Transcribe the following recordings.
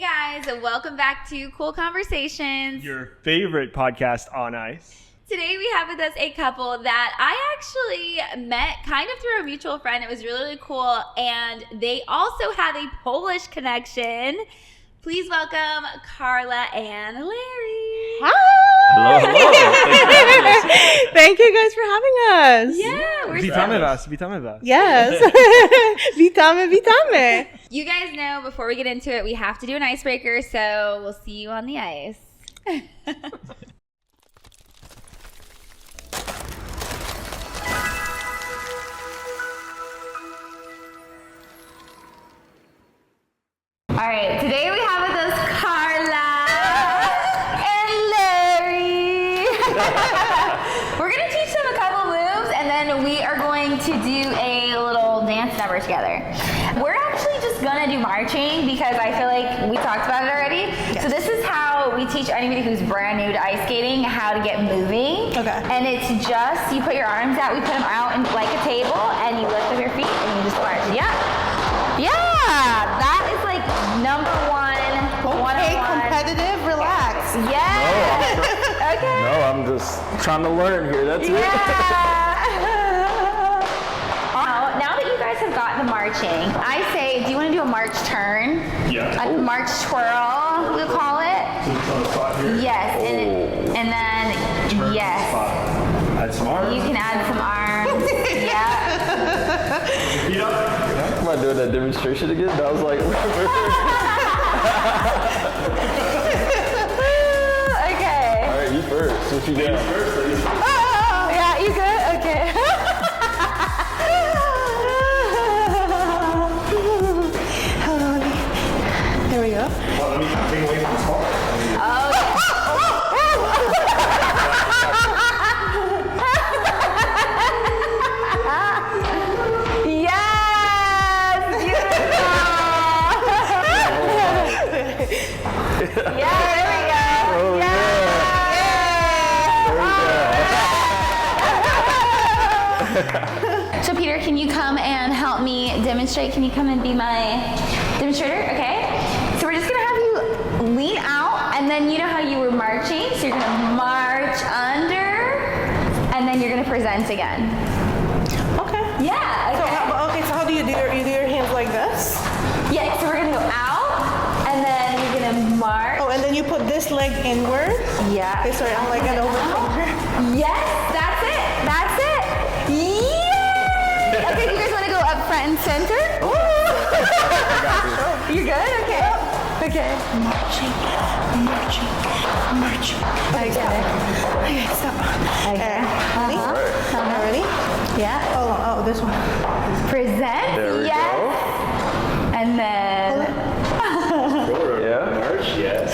Hey guys, welcome back to Cool Conversations. Your favorite podcast on ice. Today we have with us a couple that I actually met kind of through a mutual friend. It was really, really cool. And they also have a Polish connection. Please welcome Carla and Larry. Hi! Hello. Thank you guys for having us. Yeah, we're Witamy was. Yes. Witamy. You guys know before we get into it, we have to do an icebreaker, so we'll see you on the ice. All right, today we have with us Carla and Larry. We're going to teach them a couple moves, and then we are going to do a little dance number together. We're actually just going to do marching because I feel like we talked about it already. Yes. So this is how we teach anybody who's brand new to ice skating how to get moving. Okay. And it's just, you put your arms out, we put them out in, like a table, and you lift up your feet, and you just march. Yeah. Yeah, that is like number one. Okay, competitive, relax. Yeah. No, okay. No, I'm just trying to learn here. That's it. Now that you guys have got the marching, I say, do you want to do a march turn? Yeah. A march twirl, we'll call it. Yes, and then Turn yes. Add some arms. You can add some arms. Yeah. Feet up. Am I doing that demonstration again? That was like. Okay. All right, you first. What you got? Oh, yeah, you good? Okay. Hold on. There we go. Well, let me take away from the spot. So Peter, can you come and help me demonstrate? Can you come and be my demonstrator? Okay. So we're just gonna have you lean out, and then you know how you were marching. So you're gonna march under, and then you're gonna present again. Okay. Yeah. Okay. So how do you do your hands like this? Yeah. So we're gonna go out, and then you're gonna march. Oh, and then you put this leg inward. Yeah. Okay, sorry, I'm like an over. Yes, that's it. That's it. Yay! Okay, do you guys want to go up front and center? You're good? Okay. Okay. Marching. Okay. Stop. Okay. Ready? Ready? Yeah. Oh, this one. Present. There we yes. go. And then. Yeah. March. Yes.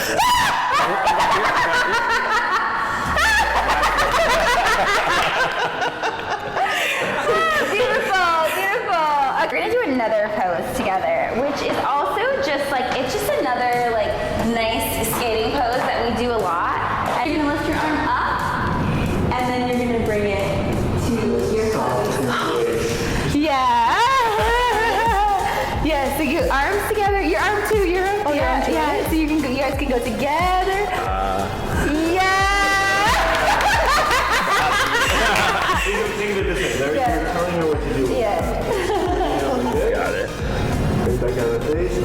We're gonna do another pose together, which is also just like, it's just another like nice skating pose that we do a lot. And you're gonna lift your arm up, and then you're gonna bring it to your toes. Yeah. Yeah, so your arms together, your arm too, your arm. Yeah. So you guys can go together. Think of it this way. You're telling her what to do. Yeah. Got it. Face back out of the face. Oh.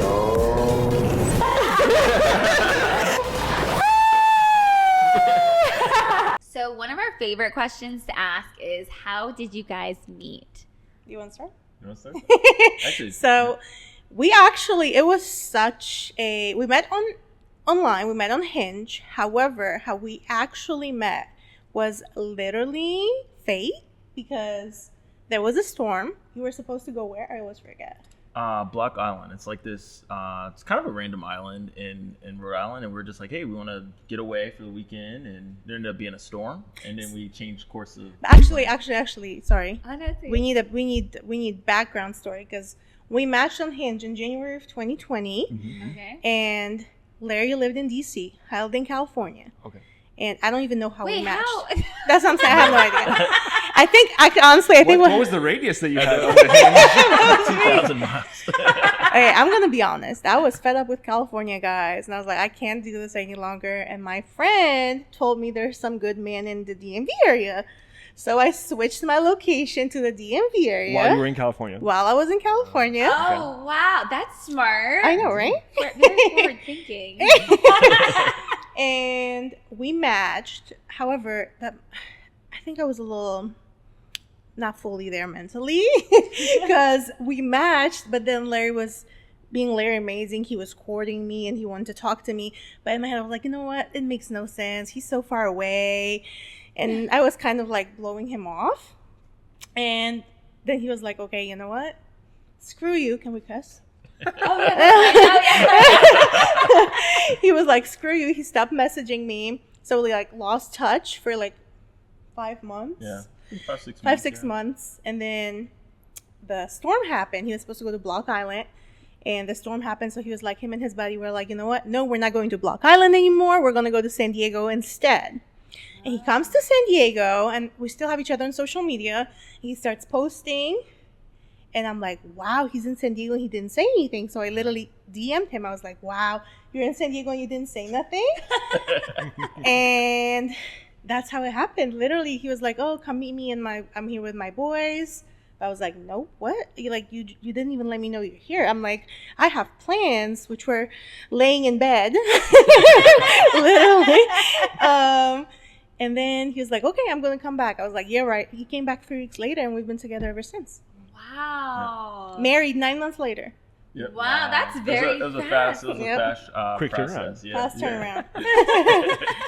So one of our favorite questions to ask is, how did you guys meet? You want to start? You want to start? Actually, So, we met online, we met on Hinge. However, how we actually met was literally fate, because there was a storm. You were supposed to go where? I always forget. Block Island. It's like this. It's kind of a random island in Rhode Island, and we're just like, hey, we want to get away for the weekend, and there ended up being a storm, and then we changed course of. Actually, sorry. Oh, no, We need background story, because we matched on Hinge in January of 2020, Okay. and Larry lived in DC. I lived in California. Okay. And I don't even know how we Wait, matched. how? That's what I'm saying. I have no idea. I think What was the radius that you had? 2,000 miles. Okay, I'm gonna be honest. I was fed up with California, guys, and I was like, I can't do this any longer. And my friend told me there's some good man in the DMV area, so I switched my location to the DMV area While you were in California. while I was in California. Oh, wow. That's smart. I know, right? Very forward thinking. And we matched. However, I think I was a little not fully there mentally because we matched, but then Larry was being Larry amazing. He was courting me and he wanted to talk to me. But in my head, I was like, you know what? It makes no sense. He's so far away. And I was kind of like blowing him off. And then he was like, okay, you know what? Screw you. Can we cuss? Oh, yeah. Oh, yeah. He was like, screw you. He stopped messaging me. So we like lost touch for like 5 months. Yeah. 5, 6 months. 5, 6 yeah. months. And then the storm happened. He was supposed to go to Block Island. And the storm happened. So he was like, him and his buddy were like, you know what? No, we're not going to Block Island anymore. We're going to go to San Diego instead. And he comes to San Diego. And we still have each other on social media. He starts posting. And I'm like, wow, he's in San Diego and he didn't say anything. So I literally DM'd him. I was like, wow, you're in San Diego and you didn't say nothing? And that's how it happened. Literally, he was like, oh, come meet me I'm here with my boys. I was like, nope, what? You didn't even let me know you're here. I'm like, I have plans, which were laying in bed, literally. And then he was like, okay, I'm going to come back. I was like, yeah, right. He came back 3 weeks later and we've been together ever since. Wow. Married 9 months later. Yep. Wow, that's very it was a fast. It was Yep. a fast Quick process. turnaround. Yeah. Fast turnaround.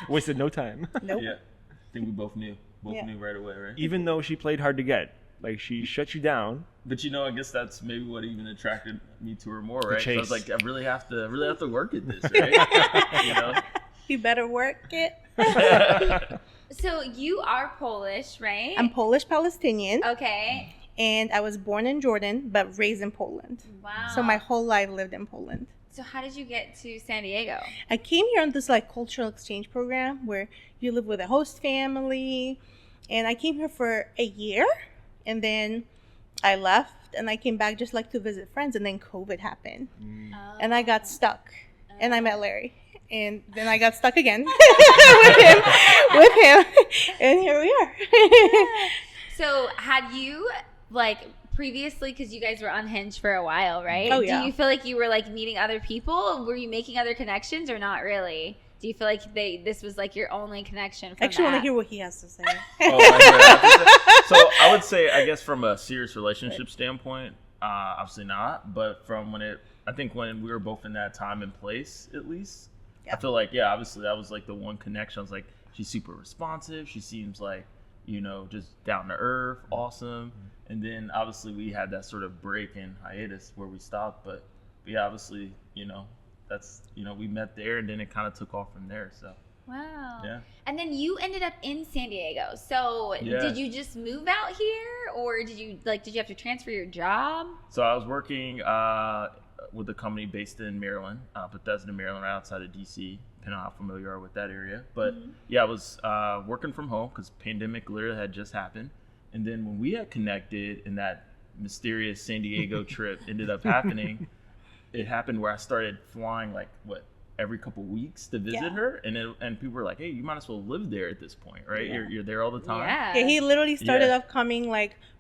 Wasted no time. Nope. Yeah. I think we both knew. Knew right away, right? Even though she played hard to get. Like, she shut you down. But I guess that's maybe what even attracted me to her more, right? So I chase. was like, I really have to work at this, right? You better work it. So you are Polish, right? I'm Polish Palestinian, Okay. and I was born in Jordan, but raised in Poland. Wow. So my whole life lived in Poland. So how did you get to San Diego? I came here on this like cultural exchange program where you live with a host family, and I came here for a year, and then I left, and I came back just like to visit friends, and then COVID happened, and I got stuck, and I met Larry. And then I got stuck again with him, and here we are. So had you like previously, because you guys were unhinged for a while, right? Oh, yeah. Do you feel like you were like meeting other people? Were you making other connections or not really? Do you feel like this was like your only connection? From Actually, I want that? to hear what he has to say. So I would say, I guess from a serious relationship standpoint, obviously not. But from when we were both in that time and place, at least, I feel like, yeah, obviously that was like the one connection. I was like, she's super responsive. She seems like, just down to earth, awesome. And then obviously we had that sort of break in hiatus where we stopped. But yeah, obviously, that's, we met there and then it kind of took off from there. So. Wow. Yeah. And then you ended up in San Diego. So Yeah. did you just move out here, or did you have to transfer your job? So I was working with a company based in Maryland, Bethesda, Maryland, right outside of DC, depending on how familiar you are with that area. But yeah, I was working from home because pandemic literally had just happened. And then when we had connected and that mysterious San Diego trip ended up happening, it happened where I started flying every couple weeks to visit her, and people were like, hey, you might as well live there at this point, right? You're there all the time. Yeah. He literally started Yeah. off coming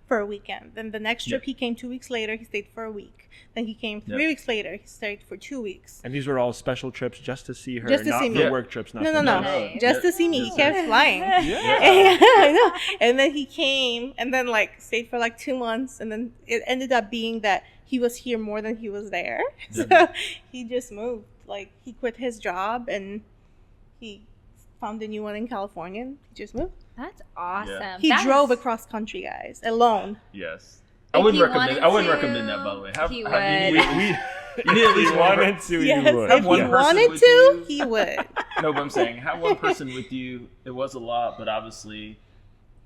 for a weekend. Then the next trip he came 2 weeks later. He stayed for a week. Then he came 3 weeks later. He stayed for 2 weeks. And these were all special trips just to see her, Just to not see for me. work trips. Not No, for no. Nice. Just to see me. He kept flying. Yeah. I know. And then he came and then stayed for 2 months, and then it ended up being that he was here more than he was there. So he just moved. He quit his job and he found a new one in California, and he just moved. That's awesome. Yeah. He That drove is- across country, guys, alone. Yes. If I wouldn't he recommend. I wouldn't wanted recommend to, that, by the way. he You would. need, you need at least one. wanted to, Yes, you would. if he one person wanted with to, you. he would. No, but I'm saying have one person with you. It was a lot, but obviously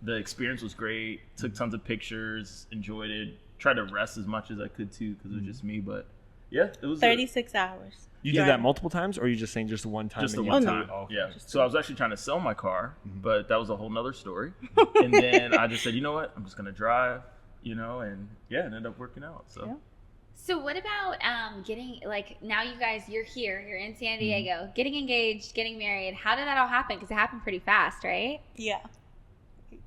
the experience was great. Took tons of pictures, enjoyed it. Tried to rest as much as I could too, because it was just me. But yeah, it was 36 hours. You did that multiple times, or are you just saying just one time? just the and one you time. did- oh, okay. Yeah. So I was actually trying to sell my car, but that was a whole nother story. And then I just said, you know what? I'm just gonna drive. And yeah, it ended up working out. So. Yeah. So what about getting, like, now you guys, you're here, you're in San Diego, getting engaged, getting married. How did that all happen? Because it happened pretty fast, right? Yeah.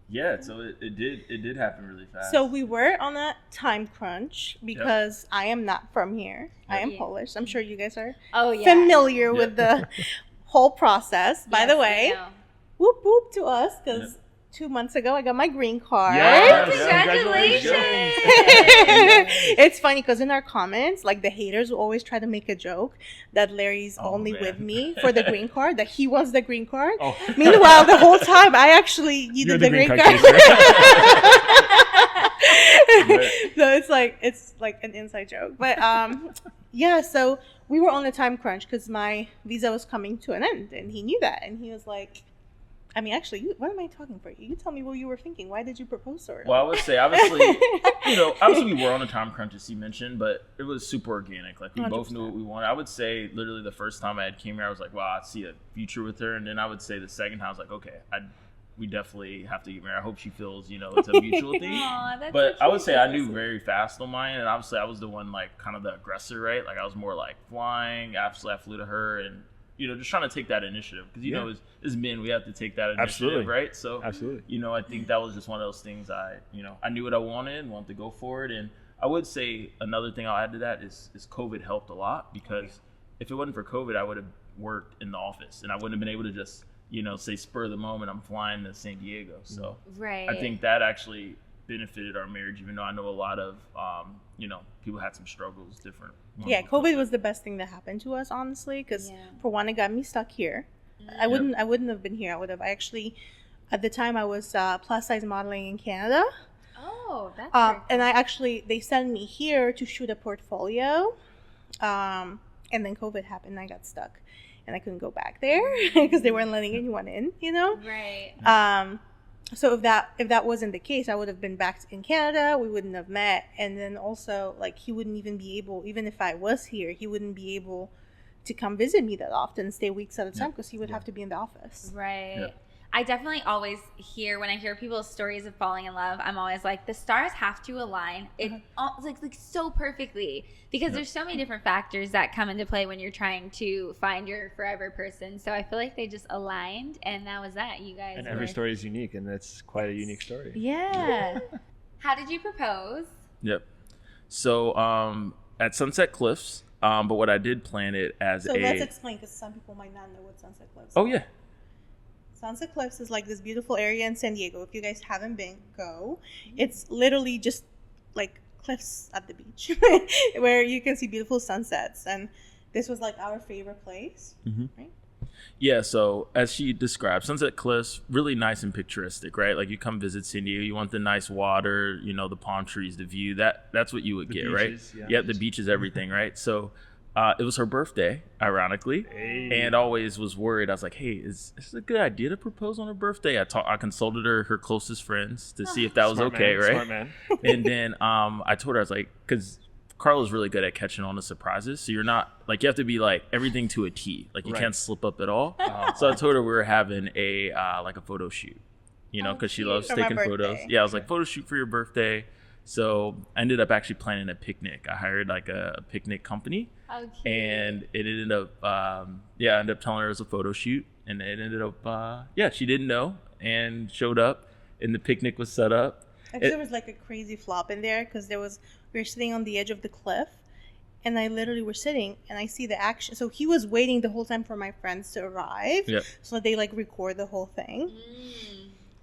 Yeah, so it did happen really fast. So we were on a time crunch because I am not from here. I am Yeah. Polish. I'm sure you guys are Oh, yeah. familiar with the whole process. By the Yes, way, I know. whoop whoop to us because 2 months ago I got my green card. Yes. Congratulations. It's funny because in our comments, like the haters will always try to make a joke that Larry's only man. with me for the green card, that he wants the green card. Oh. Meanwhile, the whole time I actually You're needed the the green green card. card So it's like an inside joke. But yeah, so we were on a time crunch because my visa was coming to an end, and he knew that, and he was like, I mean, actually, what am I talking for you? You tell me what you were thinking. Why did you propose to her? Well, I would say, obviously, obviously we were on a time crunch, as he mentioned, but it was super organic. Like, we both knew what we wanted. I would say, literally, the first time I had came here, I was like, wow, I see a future with her. And then I would say the second time, I was like, okay, we definitely have to get married. I hope she feels, it's a mutual thing. Aw, that's But so I would say I cute. knew very fast on mine. And obviously, I was the one, like, kind of the aggressor, right? Like, I was more, like, flying. Absolutely, I flew to her and, just trying to take that initiative. Because, as men, we have to take that initiative, Absolutely. right? So, Absolutely. I think that was just one of those things I knew what I wanted to go for it. And I would say another thing I'll add to that is COVID helped a lot, because if it wasn't for COVID, I would have worked in the office and I wouldn't have been able to just, say spur of the moment, I'm flying to San Diego. So Right. I think that actually benefited our marriage, even though I know a lot of, people had some struggles, different. Yeah, COVID was the best thing that happened to us, honestly, because for one, it got me stuck here. I wouldn't have been here. I actually, at the time, I was plus size modeling in Canada. Oh, that's very cool. And they sent me here to shoot a portfolio, and then COVID happened. I got stuck, and I couldn't go back there because they weren't letting anyone in. Right. So if that wasn't the case, I would have been back in Canada. We wouldn't have met, and then also, like, he wouldn't even be able, even if I was here, he wouldn't be able to come visit me that often, stay weeks at a time, because he would have to be in the office. Right. Yeah. I definitely always when I hear people's stories of falling in love, I'm always like, the stars have to align. It like so perfectly, because there's so many different factors that come into play when you're trying to find your forever person. So I feel like they just aligned, and that was that. You guys. And every story is unique, and that's quite a unique story. Yeah. How did you propose? Yep. So at Sunset Cliffs, but what I did plan it as So let's explain, because some people might not know what Sunset Cliffs Oh is. yeah. Sunset Cliffs is like this beautiful area in San Diego. If you guys haven't been, go. It's literally just like cliffs at the beach where you can see beautiful sunsets. And this was like our favorite place, right? Yeah, so as she described, Sunset Cliffs, really nice and picturesque, right? Like, you come visit San Diego, you want the nice water, the palm trees, the view. That's what you would get, beaches, right? yeah. Yeah, the beaches, everything, right? So it was her birthday, ironically, and always was worried. I was like, hey, is this a good idea to propose on her birthday? I consulted her closest friends to see if that was Smart okay, man, right? Smart man. And then I told her, I was like, because Carla's really good at catching on to surprises. So you're not, like, you have to be like everything to a T. Like, you can't slip up at all. So I told her we were having a photo shoot, because she loves For my taking photos. birthday. Yeah, I was like, photo shoot for your birthday. So I ended up actually planning a picnic. I hired like a picnic company. Oh, cute. And it ended up, I ended up telling her it was a photo shoot. And it ended up, she didn't know and showed up. And the picnic was set up. Actually, there was like a crazy flop in there because we were sitting on the edge of the cliff, and I literally were sitting, and I see the action. So he was waiting the whole time for my friends to arrive, so that they like record the whole thing.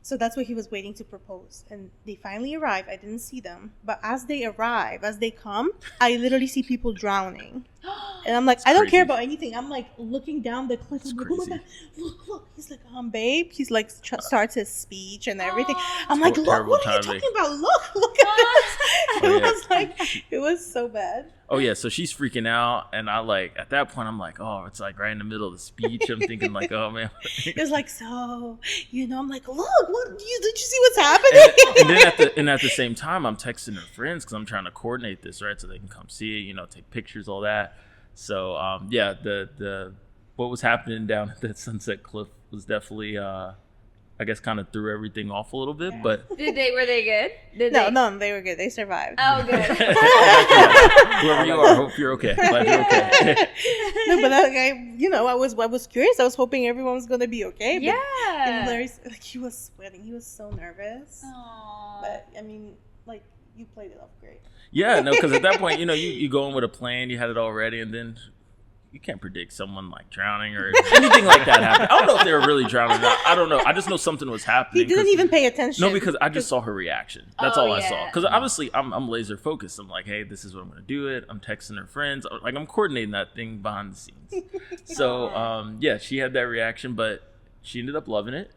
So that's what he was waiting to propose. And they finally arrive. I didn't see them. But as they come, I literally see people drowning. And I'm like, I don't care about anything. I'm like looking down the cliff. I'm like, oh my God, look. He's like, babe. He's like, starts his speech and everything. I'm like, look, what are you talking about? Look at this. It was like, it was so bad. Oh yeah, so she's freaking out, and I like at that point I'm like, oh, it's like right in the middle of the speech. I'm thinking like, oh man. It was like, so I'm like, look, what did you see what's happening? and at the same time, I'm texting her friends because I'm trying to coordinate this, right, so they can come see it, take pictures, all that. So the what was happening down at that Sunset Cliff was definitely I guess kind of threw everything off a little bit. But Were they good? No, they were good. They survived. Oh, good. whoever you are, hope you're okay. Glad you're okay. No, but I was curious. I was hoping everyone was gonna be okay. But, and Larry's like, he was sweating. He was so nervous. Aww. But I mean, like, you played it off great. Yeah, no, because at that point, you go in with a plan, you had it all ready, and then you can't predict someone like drowning or anything like that happening. I don't know if they were really drowning or not. I don't know. I just know something was happening. He didn't even pay attention. No, because I just saw her reaction. That's all I saw. Yeah. Because obviously I'm laser focused. I'm like, hey, this is what I'm going to do it. I'm texting her friends. Like, I'm coordinating that thing behind the scenes. So, she had that reaction, but she ended up loving it.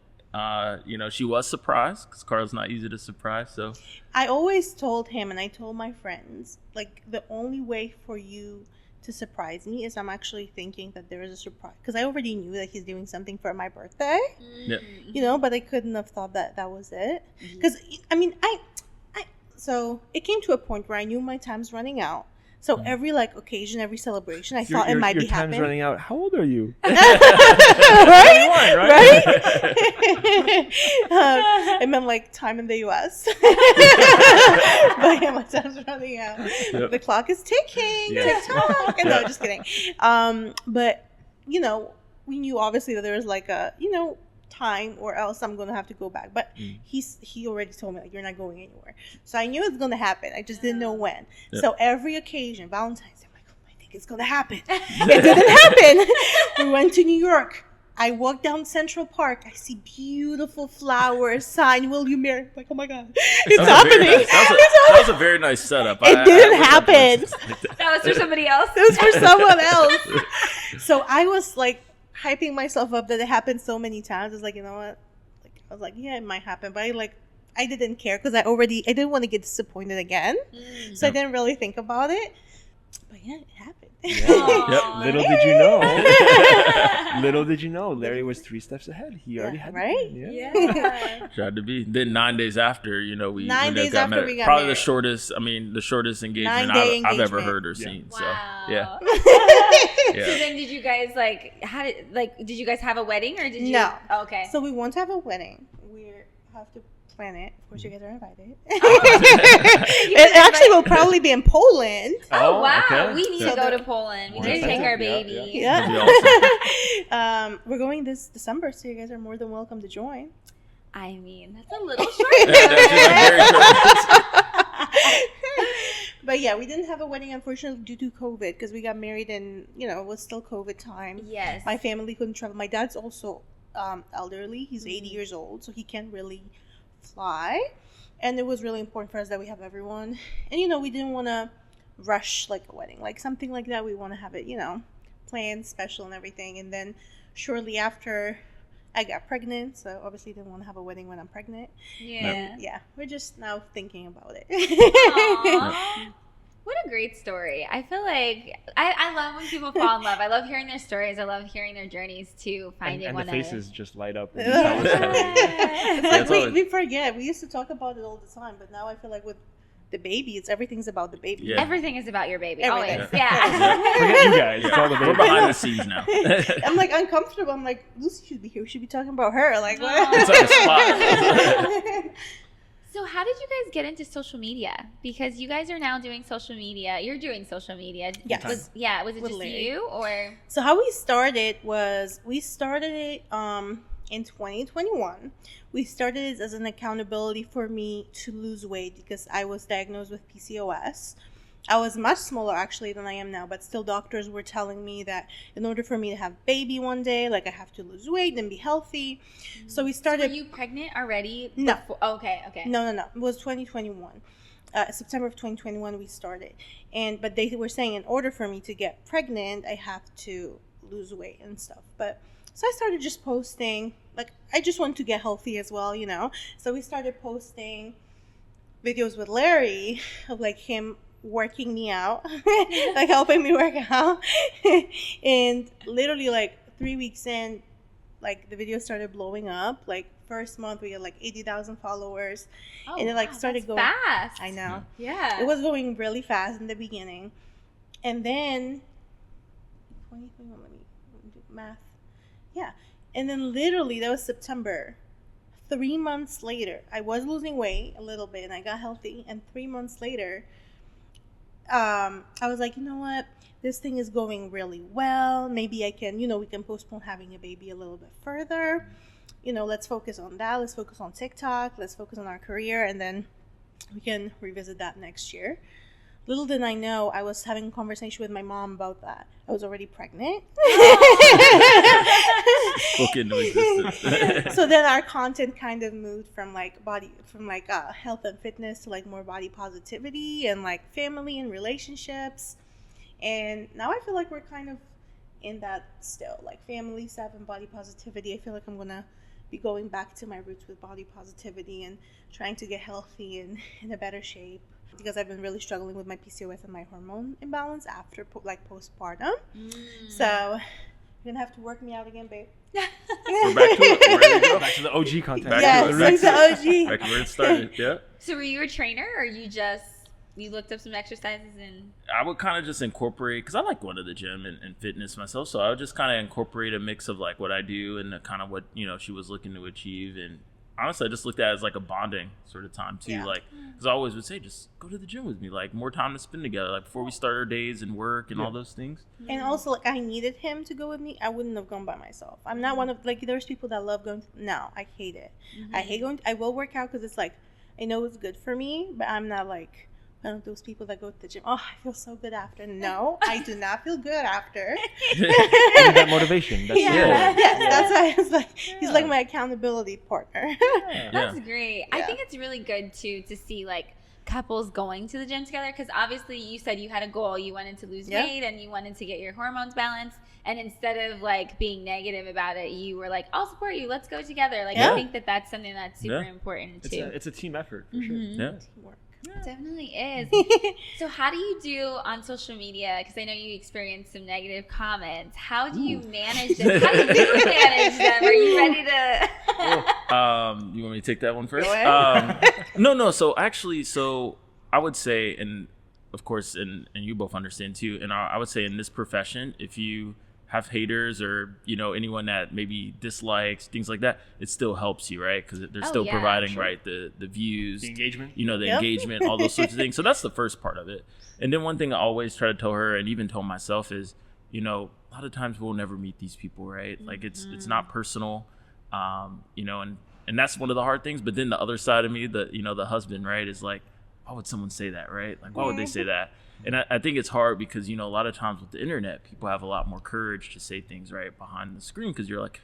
She was surprised because Carla's not easy to surprise. So I always told him, and I told my friends, like, the only way for you to surprise me is I'm actually thinking that there is a surprise, because I already knew that he's doing something for my birthday. Yeah. But I couldn't have thought that was it, because I mean, so it came to a point where I knew my time's running out. So every occasion, every celebration, I thought it might be happening. Your time's running out. How old are you? Right? I meant like time in the U.S. But yeah, my time's running out. Yep. The clock is ticking. Yeah. TikTok. No, just kidding. But we knew obviously that there was like a time, or else I'm gonna have to go back. But he already told me, like, you're not going anywhere. So I knew it's gonna happen. I just didn't know when. Yep. So every occasion, Valentine's Day, I'm like, I think it's gonna happen. It didn't happen. We went to New York. I walked down Central Park. I see beautiful flowers, sign, will you marry? Like, oh my God, it's happening. That was a very nice setup. It didn't happen. That was for somebody else. It was for someone else. So I was like hyping myself up that it happened so many times. It's like, you know what? Like, I was like, yeah, it might happen, but I didn't care because I didn't want to get disappointed again. So I didn't really think about it. But yeah, it happened. Yep. Little did you know. Little did you know. Larry was 3 steps ahead. He already had right? it. Yeah. Tried to be. Then 9 days after, we 9 days got after married. we got Probably married. the shortest engagement 9-day I've ever engagement. heard or Yeah. seen. Wow. So yeah. So Yeah. then did you guys did you guys have a wedding, or did you? No. Oh, okay. So we want to have a wedding. We have to plan it. Of course, you guys are invited. You It guys actually will probably be in Poland. Oh, wow. okay. We need So to go the- to Poland. We More need to take our expensive. baby. Yeah. That'd be awesome. We're going this December, so you guys are more than welcome to join. I mean, that's a little short. That's just very short. But yeah, we didn't have a wedding, unfortunately, due to COVID, because we got married and, it was still COVID time. Yes. My family couldn't travel. My dad's also elderly. He's 80 years old, so he can't really fly. And it was really important for us that we have everyone. And, we didn't want to rush, like, a wedding. Like, something like that, we want to have it, planned, special and everything. And then shortly after, I got pregnant, so obviously didn't want to have a wedding when I'm pregnant. Yeah. And yeah, we're just now thinking about it. Aw. What a great story. I feel like I love when people fall in love. I love hearing their stories. I love hearing their journeys to finding And one the another. faces just light up. When you tell the story. It's That's like always- we forget. We used to talk about it all the time, but now I feel like with the baby, everything's about the baby. Yeah. Everything is about your baby. Everything. Always. Yeah. Forget you guys. It's all the We're baby. behind the scenes now. I'm like uncomfortable. I'm like, Lucy should be here. We should be talking about her. Like, No. what? It's like a spot. So how did you guys get into social media? Because you guys are now doing social media. You're doing social media. Yes. Was it With just Larry. you, or? So how we started it in 2021. We started it as an accountability for me to lose weight because I was diagnosed with PCOS. I was much smaller actually than I am now, but still doctors were telling me that in order for me to have baby one day, like I have to lose weight and be healthy. So we started. Were you pregnant already? No. Okay. No. It was 2021. September of 2021 we started. But they were saying in order for me to get pregnant, I have to lose weight and stuff. But so I started just posting, like I just want to get healthy as well, So we started posting videos with Larry of like him working me out, like helping me work out. And literally like 3 weeks in, like the video started blowing up. Like first month we had like 80,000 followers. Oh, And it, like, wow, started that's going- fast. I know. Yeah. It was going really fast in the beginning. And then 2021, let me do math. Yeah. And then literally that was September 3 months later, I was losing weight a little bit and I got healthy. And 3 months later, I was like, you know what? This thing is going really well. Maybe I can, we can postpone having a baby a little bit further. Let's focus on that. Let's focus on TikTok. Let's focus on our career. And then we can revisit that next year. Little did I know, I was having a conversation with my mom about that. I was already pregnant. Spoke into existence. So then our content kind of moved from health and fitness to like more body positivity and like family and relationships. And now I feel like we're kind of in that still, like family stuff and body positivity. I feel like I'm gonna be going back to my roots with body positivity and trying to get healthy and in a better shape, because I've been really struggling with my PCOS and my hormone imbalance after postpartum. So you're gonna have to work me out again, babe. We're back to it. We're ready to go. Back to the OG content. Back to Yes, it. back to OG. Back to where it started. Yeah. So were you a trainer, or you looked up some exercises and? I would kind of just incorporate, because I like going to the gym and fitness myself, so I would just kind of incorporate a mix of like what I do and the kind of what she was looking to achieve. And honestly, I just looked at it as like a bonding sort of time too. Yeah. Like, because I always would say, just go to the gym with me, like more time to spend together, like before we start our days and work and all those things. And also, like, I needed him to go with me. I wouldn't have gone by myself. I'm not one of, like, there's people that love going. No, I hate it. I hate going. I will work out because it's like, I know it's good for me, but I'm not like one of those people that go to the gym. Oh, I feel so good after. No, I do not feel good after. I need that motivation. That's That's why it's like, he's like my accountability partner. That's great. I Yeah. think it's really good too to see like couples going to the gym together, because obviously you said you had a goal. You wanted to lose weight and you wanted to get your hormones balanced. And instead of like being negative about it, you were like, I'll support you. Let's go together. Like, I think that's something that's super important too. It's a team effort for sure. Yeah. Teamwork. It definitely is. So how do you do on social media? Because I know you experienced some negative comments. How do you manage them? How do you manage them? Are you ready to? You want me to take that one first? Go ahead. No. So I would say, and of course, and you both understand too, and I would say in this profession, if you have haters or anyone that maybe dislikes things like that, it still helps you, right? Because they're still providing right the views, The engagement. Engagement, all those sorts of things. So that's the first part of it. And then one thing I always try to tell her, and even tell myself, is a lot of times we'll never meet these people, right? Like it's not personal, and that's one of the hard things. But then the other side of me, the husband, right, is like, why would someone say that, right? Like, why would they say that? And I think it's hard because, a lot of times with the internet, people have a lot more courage to say things right behind the screen, because you're like,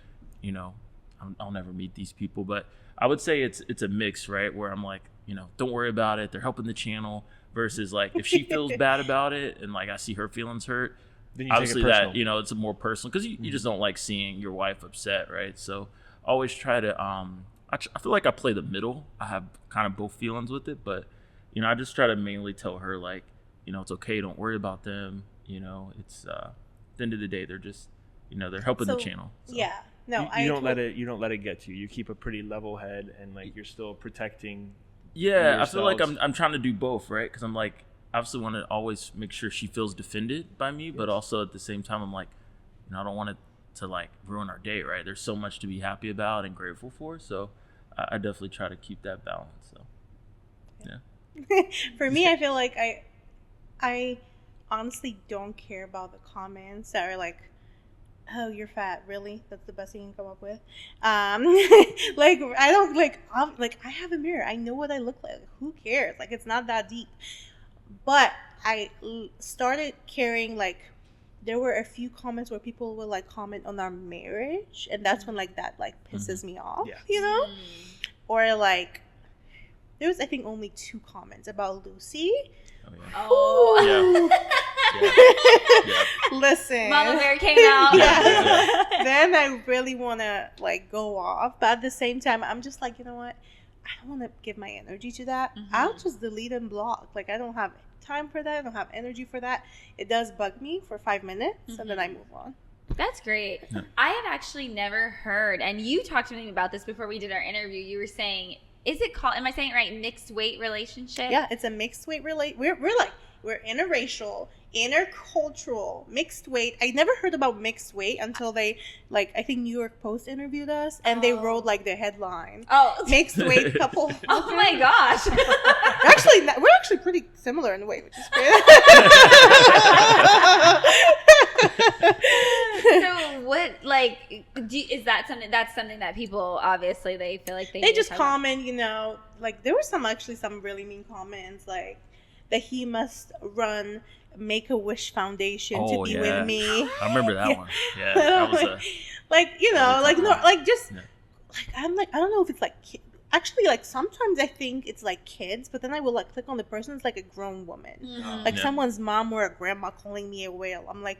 I'll never meet these people. But I would say it's a mix, right? Where I'm like, don't worry about it. They're helping the channel, versus like if she feels bad about it and like I see her feelings hurt, Then you obviously take it that, personal. it's a more personal, because you just don't like seeing your wife upset, right? So always try to, I feel like I play the middle. I have kind of both feelings with it, but, I just try to mainly tell her like, it's okay. Don't worry about them. It's at the end of the day, they're just, they're helping the channel. So. Yeah. No, You don't let it get to you. You keep a pretty level head, and like you're still protecting. Yeah, I feel like yourselves. I'm trying to do both, right? Because I'm like, obviously want to always make sure she feels defended by me, but also at the same time, I'm like, I don't want it to like ruin our day, right? There's so much to be happy about and grateful for. So I definitely try to keep that balance. So yeah. For me, I feel like I honestly don't care about the comments that are like, oh, you're fat. Really? That's the best thing you can come up with? Like, I don't, like, I have a mirror. I know what I look like. Who cares? Like, it's not that deep. But I started caring, like, there were a few comments where people would, like, comment on our marriage. And that's when, like, that, like, pisses me off, Or, like, there was, I think, only 2 comments about Lucy. Oh, yeah. Oh. Listen. Mama Bear came out. Then I really want to, like, go off. But at the same time, I'm just like, you know what? I don't want to give my energy to that. I'll just delete and block. Like, I don't have time for that. I don't have energy for that. It does bug me for 5 minutes, and then I move on. That's great. Yeah. I had actually never heard, and you talked to me about this before we did our interview. You were saying, is it called, am I saying it right, mixed weight relationship? Yeah, it's a mixed weight we're like We're interracial, intercultural, mixed weight. I never heard about mixed weight until they, like, I think New York Post interviewed us, and they wrote, like, their headline. Oh. Mixed weight couple. Oh my gosh. We're actually pretty similar in a way, which is great. So what, like, is that something that people obviously they feel like they They need to just talk about? comment, you know, like there were some really mean comments, like that he must run Make-A-Wish Foundation to be with me. I remember that one. Yeah, that was was like, you know, like no, like just Yeah. like I'm like, I don't know if it's like actually, like sometimes I think it's like kids, but then I will like click on the person, it's like a grown woman, like Yeah. someone's mom or a grandma calling me a whale. I'm like,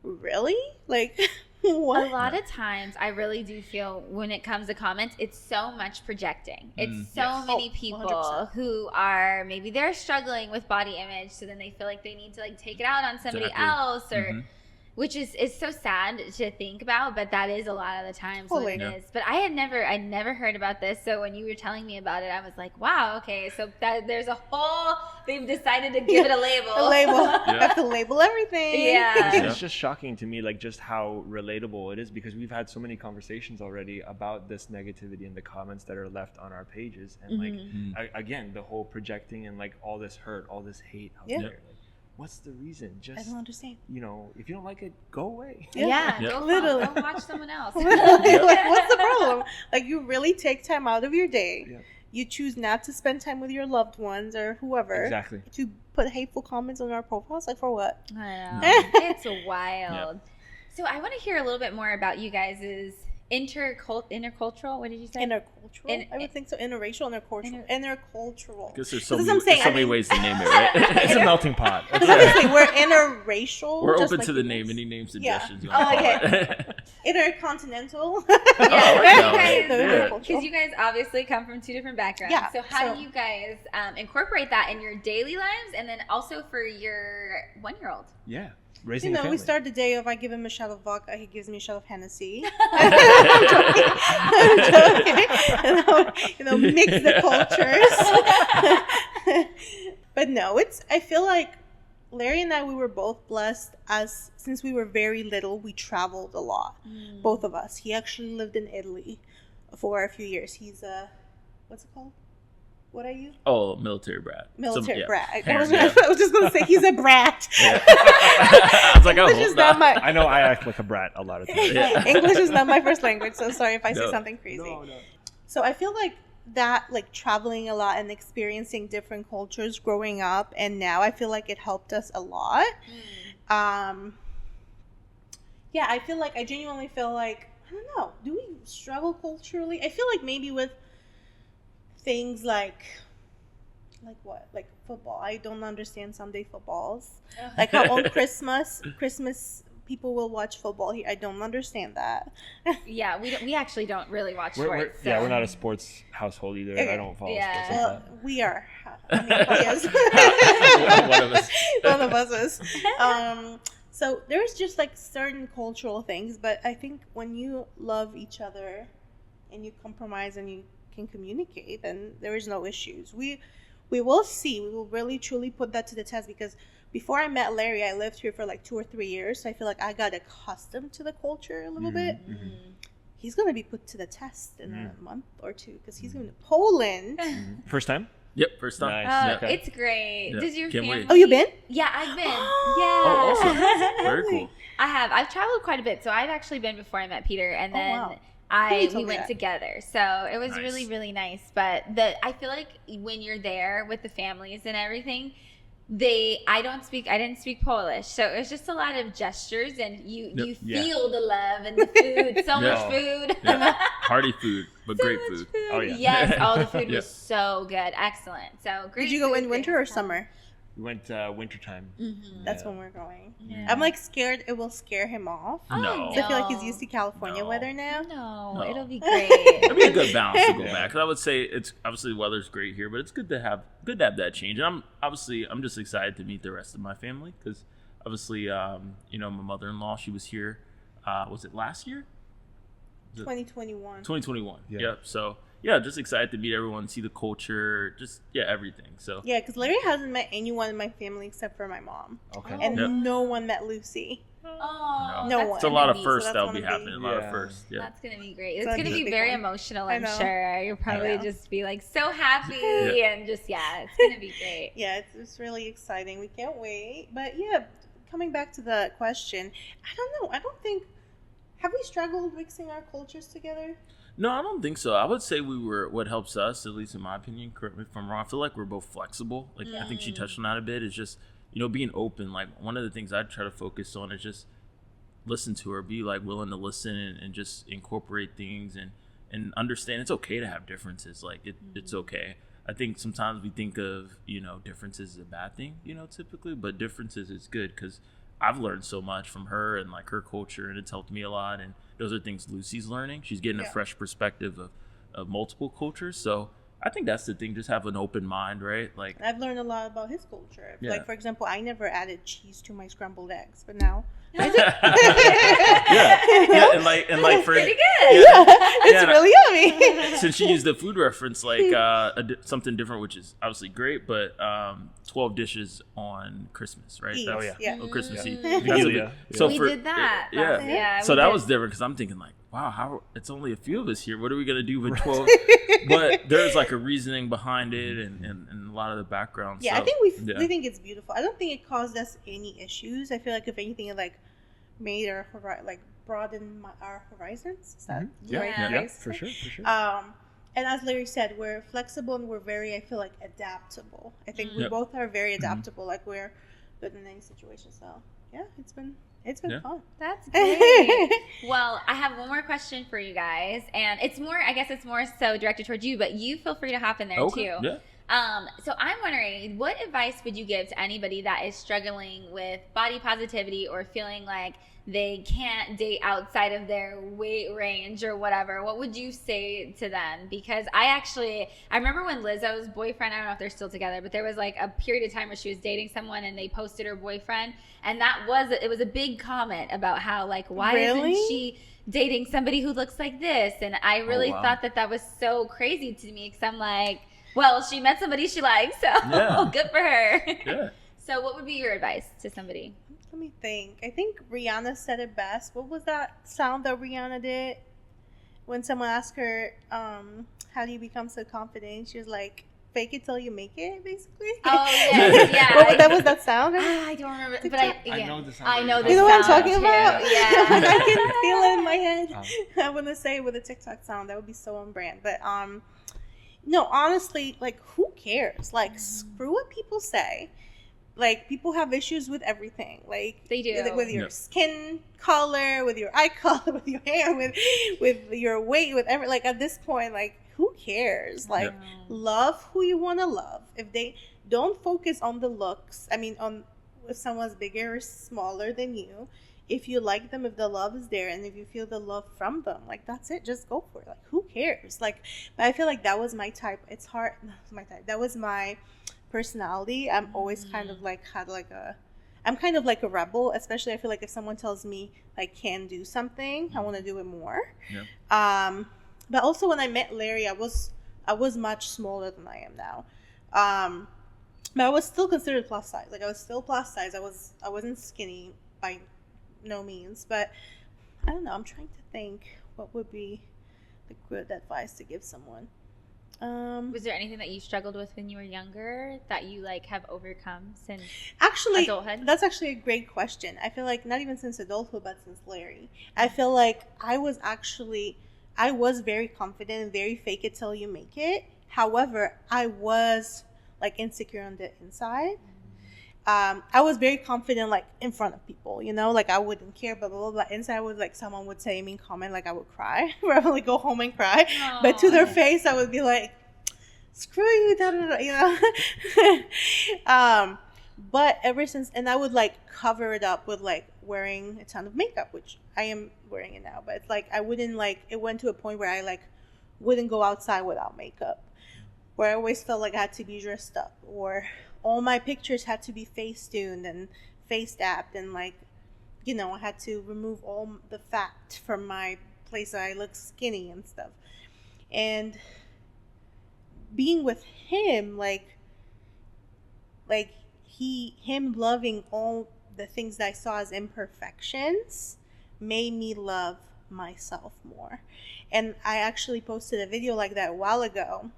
really? Like what? A lot of times, I really do feel when it comes to comments, it's so much projecting. It's so yes. many Oh, people 100%. who are maybe they're struggling with body image, so then they feel like they need to like take it out on somebody Exactly. else, or Mhm. which is so sad to think about, but that is a lot of the times Totally. what Yeah. it is. But I never heard about this, so when you were telling me about it, I was like, wow, okay, so that there's a whole, they've decided to give it a label. A label. Yeah. I have to label everything. Yeah. Yeah. It's just shocking to me, like just how relatable it is, because we've had so many conversations already about this negativity in the comments that are left on our pages, and like again, the whole projecting and like all this hurt, all this hate out Yeah. there. Like, what's the reason? I Just don't understand. you know, if you don't like it, go away. Yeah, Yeah. Literally. go watch someone else. Like, what's the problem? Like, you really take time out of your day. Yeah. You choose not to spend time with your loved ones or whoever. Exactly. To put hateful comments on our profiles. Like, for what? I know. It's wild. So I want to hear a little bit more about you guys' intercultural. What did you say? Intercultural. I would think so. Interracial, intercultural. Intercultural. I guess there's So that's what I'm saying. so many ways to name it, right? It's a melting pot. Because obviously we're interracial. We're just open like to the you name. guys. Any name suggestions you Oh, want to okay. call it. Intercontinental. Yeah, Yeah. because you guys obviously come from two different backgrounds. Yeah, So how so- do you guys incorporate that in your daily lives, and then also for your 1-year-old? Yeah, You raising a know, family. we start the day of I give him a shot of vodka, he gives me a shot of Hennessy. I'm joking. You know, mix the cultures. But no, I feel like Larry and I, we were both blessed since we were very little, we traveled a lot. Both of us. He actually lived in Italy for a few years. He's what's it called? What are you? Oh, military brat. Military Yeah. brat. I Parent, was just going to say he's a brat. I was like, I English hope is not my I know I act like a brat a lot of times. Yeah. English is not my first language, so sorry if I say No. something crazy. No. So I feel like that, like traveling a lot and experiencing different cultures growing up and now, I feel like it helped us a lot. Yeah, I genuinely feel like, I don't know, do we struggle culturally? I feel like maybe with things like what? Like football. I don't understand Sunday footballs. Like how on Christmas people will watch football here. I don't understand that. Yeah, we actually don't really watch We're, sports. yeah, so- we're not a sports household either. Okay. I don't follow Yeah. sports like Well, we are. I mean, yes. One of us. One of us is. So there's just like certain cultural things, but I think when you love each other and you compromise and you can communicate, then there is no issues. We will see. We will really truly put that to the test, because before I met Larry, I lived here for like 2 or 3 years. So I feel like I got accustomed to the culture a little bit. He's going to be put to the test in a month or two, because he's going to Poland. that. First time? Yep, first time. Nice. Oh, Okay. it's great. Yeah, Does your can't family? wait. Oh, you been? Yeah, I've been. Oh, Yeah. awesome. Very cool. I have. I've traveled quite a bit, so I've actually been before I met Peter, and Oh, then wow. You told we me went that. together. So it was Nice. really, really nice. But I feel like when you're there with the families and everything, I didn't speak Polish, so it was just a lot of gestures, and you Yeah. feel the love and the food. So much Yeah. food. Yeah. Hearty food, but So great much food. Oh, yeah. Yes, all the food Yeah. was so good, excellent. So great. Did you go food, in great winter or hospitality. summer? We went wintertime. That's Yeah. when we're going. Yeah. I'm like scared it will scare him off. Oh, No. 'Cause I feel like he's used to California No. weather now. No, No. it'll be great. It'd be a good balance to go Yeah. back. 'Cause I would say it's obviously the weather's great here, but it's good to have that change. And I'm just excited to meet the rest of my family, because obviously, my mother-in-law, she was here. Was it last year? 2021. 2021. Yeah. Yep. So yeah, just excited to meet everyone, see the culture, just everything. So Yeah, because Larry hasn't met anyone in my family except for my mom, Okay. and Yep. no one met Lucy. Oh, No that's one. it's a gonna lot of be- firsts so that's that'll one be of the- happening. A lot of Yeah. firsts. Yeah. That's gonna be great. So It's that'd gonna be a be big very one. emotional. I I'm know. sure you'll probably know. just be like so happy Yeah. and just it's gonna be great. Yeah, it's really exciting. We can't wait. But yeah, coming back to the question, I don't know. I don't think, have we struggled mixing our cultures together? No, I don't think so. I would say what helps us, at least in my opinion, correct me if I'm wrong, I feel like we're both flexible. Like, I think she touched on that a bit, is just, being open. Like, one of the things I try to focus on is just listen to her, be like willing to listen and just incorporate things and understand it's okay to have differences. Like, it's okay. I think sometimes we think of, differences as a bad thing, typically, but differences is good because I've learned so much from her and like her culture, and it's helped me a lot. And those are things Lucy's learning. She's getting a fresh perspective of multiple cultures. So I think that's the thing. Just have an open mind, right? Like, I've learned a lot about his culture. Yeah. Like, for example, I never added cheese to my scrambled eggs, but now I do. yeah, and like for Pretty good. It's and really yummy. since she used the food reference, like something different, which is obviously great, but 12 dishes on Christmas, right? Eve, Oh, yeah. yeah. On Christmas Eve. Mm. That's a Yeah. big- so We for- did that. Yeah. Yeah, So we that did. was different because I'm thinking like, wow, how it's only a few of us here. What are we gonna do with 12? But there's like a reasoning behind it and a lot of the background. Yeah, so, I think yeah. we think it's beautiful. I don't think it caused us any issues. I feel like if anything, it like made our broaden our horizons. Is that the right Yeah. phrase? For sure. And as Larry said, we're flexible and we're very, I feel like, adaptable. I think we Yep. both are very adaptable. Like, we're good in any situation. So yeah, it's been Yeah. fun. That's great. Well, I have one more question for you guys, and it's more so directed towards you, but you feel free to hop in there Okay. too. Yeah. So I'm wondering, what advice would you give to anybody that is struggling with body positivity or feeling like they can't date outside of their weight range or whatever? What would you say to them? Because I remember when Lizzo's boyfriend, I don't know if they're still together, but there was like a period of time where she was dating someone and they posted her boyfriend, and it was a big comment about how like, why Really? isn't she dating somebody who looks like this? And I really wow. thought that was so crazy to me, because I'm like, well, she met somebody she likes, so Yeah. good for her. Yeah. So what would be your advice to somebody? Let me think. I think Rihanna said it best. What was that sound that Rihanna did when someone asked her, how do you become so confident? She was like, fake it till you make it, basically. Oh, yes, yeah. That was that sound? I don't remember, but I know the sound I that know you're the You know what I'm sound talking too. about? Yeah. I can feel it in my head. I wouldn't say it with a TikTok sound. That would be so on brand. But no, honestly, like, who cares? Like, screw what people say. Like, people have issues with everything. Like, They do. with your Yep. skin color, with your eye color, with your hair, with your weight, with every, like, at this point, like, who cares? Like, Yep. love who you want to love. If they don't focus on the looks, I mean, on if someone's bigger or smaller than you, if you like them, if the love is there, and if you feel the love from them, like, that's it. Just go for it. Like, who cares? Like, but I feel like that was my type. It's hard. My type. That was my personality. I'm always kind of like I'm kind of like a rebel. Especially, I feel like if someone tells me I can do something, I want to do it more. Yeah. But also when I met Larry, I was much smaller than I am now. But I was still considered plus size. Like, I was still plus size. I wasn't skinny by no means. But I don't know. I'm trying to think what would be the good advice to give someone. Was there anything that you struggled with when you were younger that you like have overcome since Actually, adulthood? that's actually a great question. I feel like not even since adulthood, but since Larry. I feel like I was very confident and very fake it till you make it. However, I was like insecure on the inside. I was very confident, like, in front of people, like, I wouldn't care, blah, blah, blah, blah. Inside was like, someone would say a mean comment, like, I would cry, probably go home and cry. Aww. But to their face, I would be like, screw you, da, da, da, but ever since, and I would, like, cover it up with, like, wearing a ton of makeup, which I am wearing it now, but it's like, I wouldn't, like, it went to a point where I, like, wouldn't go outside without makeup, where I always felt like I had to be dressed up, or all my pictures had to be Facetuned and face dapped, and, like, I had to remove all the fat from my place that I look skinny and stuff. And being with him, him loving all the things that I saw as imperfections made me love myself more. And I actually posted a video like that a while ago.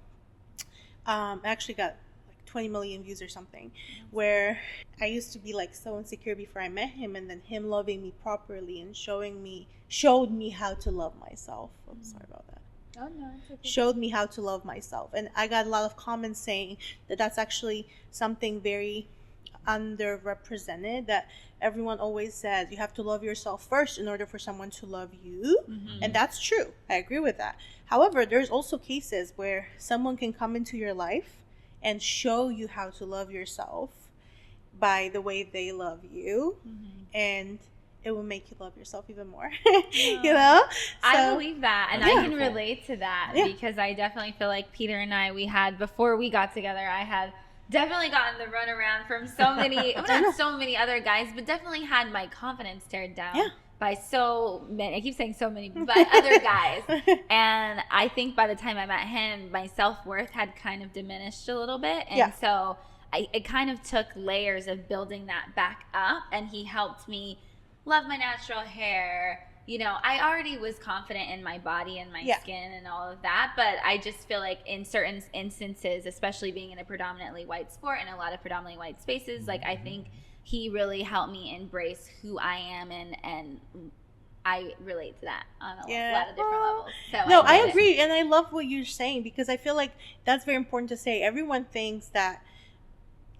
I actually got like 20 million views or something, where I used to be like so insecure before I met him, and then him loving me properly and showed me how to love myself. I'm sorry about that. Oh no, it's okay. Showed me how to love myself. And I got a lot of comments saying that that's actually something very underrepresented, that everyone always says you have to love yourself first in order for someone to love you. And that's true. I agree with that. However, there's also cases where someone can come into your life and show you how to love yourself by the way they love you, and it will make you love yourself even more. You know? I believe that, and I can relate to that because I definitely feel like Peter and I, before we got together, I had definitely gotten the runaround from so many, not so many other guys, but definitely had my confidence teared down by so many, I keep saying so many, but other guys. And I think by the time I met him, my self-worth had kind of diminished a little bit. And so it kind of took layers of building that back up, and he helped me love my natural hair. You know, I already was confident in my body and my skin and all of that, but I just feel like in certain instances, especially being in a predominantly white sport and a lot of predominantly white spaces, like I think he really helped me embrace who I am, and I relate to that on a lot of different levels. So no, I agree, and I love what you're saying, because I feel like that's very important to say. Everyone thinks that,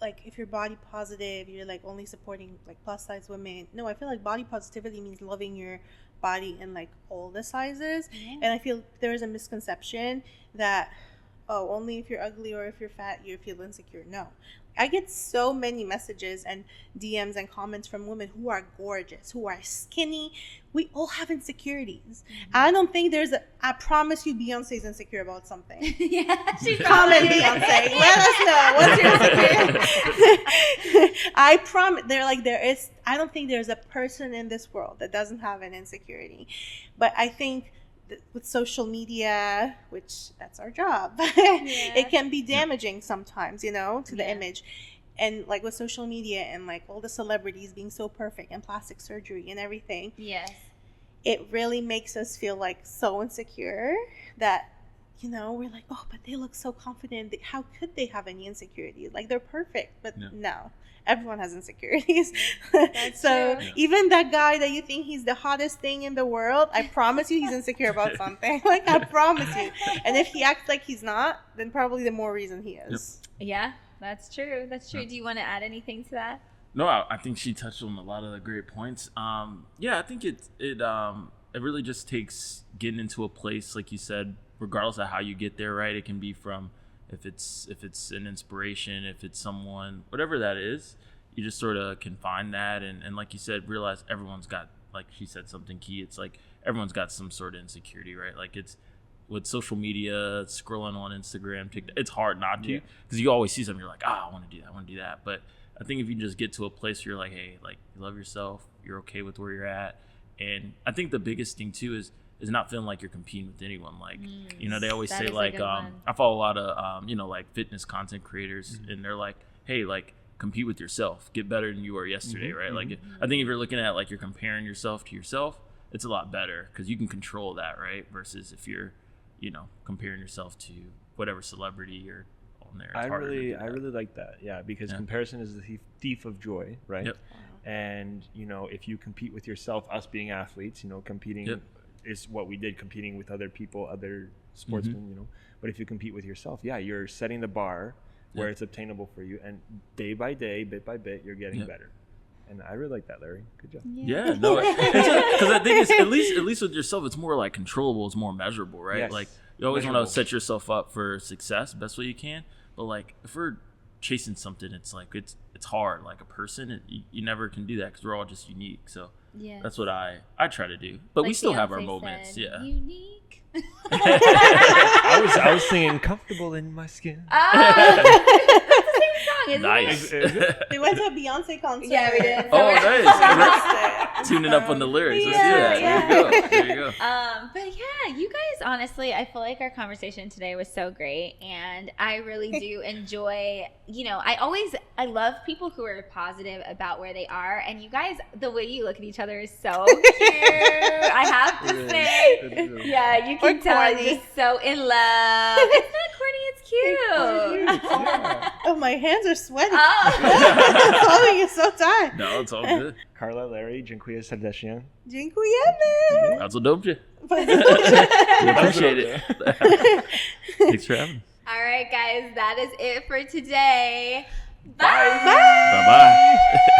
like, if you're body positive, you're like only supporting like plus size women. No, I feel like body positivity means loving your body in like all the sizes. And I feel there is a misconception that, oh, only if you're ugly or if you're fat you feel insecure. No, I get so many messages and DMs and comments from women who are gorgeous, who are skinny. We all have insecurities. I don't think I promise you Beyonce's insecure about something. She Comment Beyonce. Let us know what's your insecurity. I promise. I don't think there's a person in this world that doesn't have an insecurity. But I think with social media, which that's our job, it can be damaging sometimes, you know, to the image. And like with social media and like all the celebrities being so perfect and plastic surgery and everything, it really makes us feel like so insecure that, you know, we're like, oh, but they look so confident. How could they have any insecurities? Like, they're perfect. But no, everyone has insecurities. So even that guy that you think he's the hottest thing in the world, I promise you he's insecure about something. Like, I promise you. And if he acts like he's not, then probably the more reason he is. Yeah, that's true. That's true. Do you want to add anything to that? No, I think she touched on a lot of the great points. I think it really just takes getting into a place, like you said, regardless of how you get there, right? It can be from if it's an inspiration, if it's someone, whatever that is, you just sort of can find that, and like you said, realize everyone's got, like she said something key, it's like everyone's got some sort of insecurity, right? Like, it's with social media, scrolling on Instagram, TikTok, it's hard not to, because you always see something, you're like, I want to do that, but I think if you just get to a place where you're like, hey, like, you love yourself, you're okay with where you're at. And I think the biggest thing too is not feeling like you're competing with anyone. Like, you know, they always say, like, I follow a lot of, like fitness content creators, and they're like, hey, like, compete with yourself, get better than you were yesterday, right? Like, I think if you're looking at, like, you're comparing yourself to yourself, it's a lot better because you can control that, right? Versus if you're, you know, comparing yourself to whatever celebrity or on there. I really like that, because comparison is the thief of joy, right? And, you know, if you compete with yourself, us being athletes, you know, competing is what we did, competing with other people, other sportsmen, you know. But if you compete with yourself, you're setting the bar where it's obtainable for you, and day by day, bit by bit, you're getting better. And I really like that, Larry. Good job. Because I think it's at least with yourself, it's more like controllable, it's more measurable, right? Yes. Like, you always want to set yourself up for success best way you can. But like, if we're chasing something, it's like it's hard. Like a person, you never can do that because we're all just unique. So that's what I try to do. But like we still have our moments. Said, unique. I was singing "Comfortable in My Skin." That's the same song. isn't Nice. it? We went to a Beyonce concert. Yeah, we did. Oh, nice. Tuning up on the lyrics. Let's Yeah, do that. There you go. There you go. But yeah, you guys, honestly, I feel like our conversation today was so great, and I really do enjoy. I love people who are positive about where they are, and you guys, the way you look at each other is so cute. I have to say, yeah, you can Or tell corny. you're just so in love. It's not corny, it's cute. Oh, my hands are sweaty. Oh. The clothing is so tight. No, it's all good. Carla, Larry, dziękuję serdecznie. Dziękujemy. That's what dobrze. We appreciate it. Thanks for having me. All right, guys, that is it for today. Bye. Bye-bye.